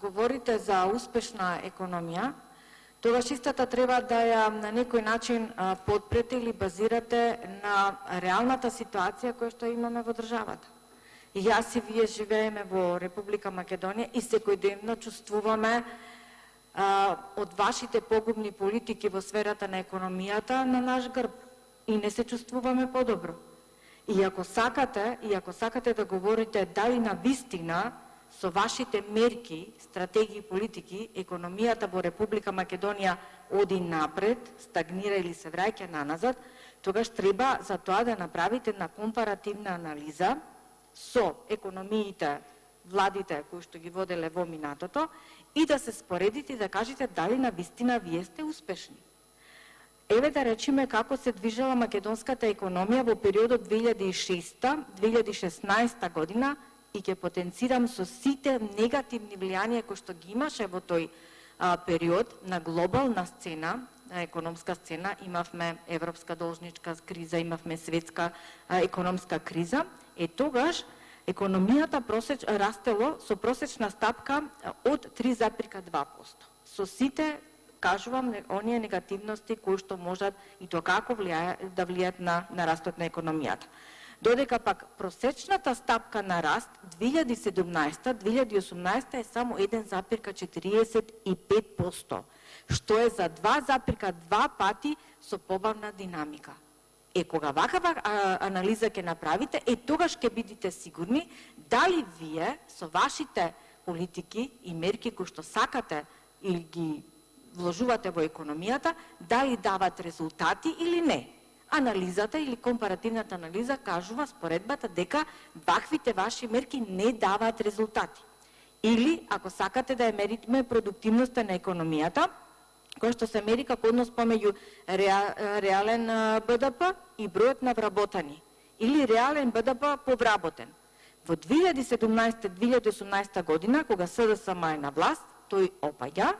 говорите за успешна економија, тогаш истата треба да ја на некој начин подпрете или базирате на реалната ситуација која што имаме во државата. И јас и вие живееме во Република Македонија и секојдневно чувствуваме од вашите погубни политики во сферата на економијата на наш грб и не се чувствуваме подобро. И ако сакате да говорите дали на вистина со вашите мерки, стратегии и политики економијата во Република Македонија оди напред, стагнира или се враќа наназад, тогаш треба за тоа да направите една компаративна анализа со економиите, владите кои што ги воделе во минатото и да се споредите и да кажете дали на вистина вие сте успешни. Еве да речеме како се движела македонската економија во периодот 2006-2016 година и ќе потенцирам со сите негативни влијанија кои што ги имаше во тој период на глобална сцена, на економска сцена, имавме европска должничка криза, имавме светска економска криза, тогаш економијата растело со просечна стапка од 3,2%. Со сите, кажувам, оние негативности кои што можат и тоа како да влијаат на растот на економијата. Додека пак просечната стапка на раст 2017-2018 е само 1,45%, што е за 2,2 пати со побавна динамика. Кога вакава анализа ќе направите, тогаш ќе бидете сигурни дали вие со вашите политики и мерки кои што сакате или ги вложувате во економијата, дали дават резултати или не. Анализата или компаративната анализа кажува споредбата дека ваквите ваши мерки не даваат резултати. Или, ако сакате да ја мериме продуктивноста на економијата, која што се мери како однос помеѓу реален БДП и бројот на вработани, или реален БДП повработен. Во 2017-2018 година, кога СДСМ е на власт, тој опаѓа.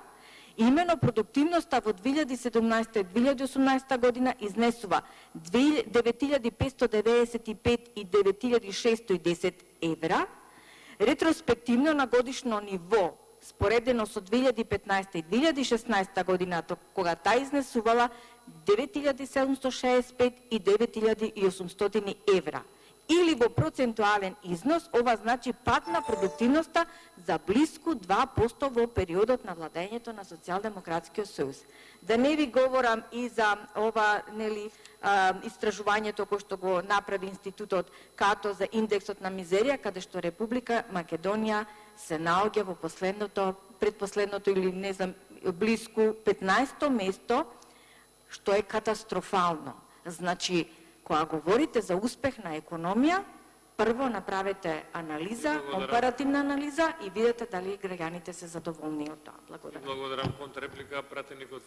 Имено продуктивноста во 2017-2018 година изнесува 9595 и 9610 евра, ретроспективно на годишно ниво, споредено со 2015 и 2016 година, кога таа изнесувала 9765 и 9800 евра. Или во процентуален износ, ова значи пад на продуктивноста за близко 2% во периодот на владењето на Социјалдемократскиот сојуз. Да не ви говорам и за ова истражувањето кој што го направи институтот КАТО за индексот на мизерија, каде што Република Македонија се наоѓа во предпоследното или не знам, близко 15-то место, што е катастрофално. Значи, кога говорите за успех на економија, прво направете анализа, компаративна анализа и видете дали граѓаните се задоволни од тоа. Благодарам. Благодарам. Контрреплика, пратеник од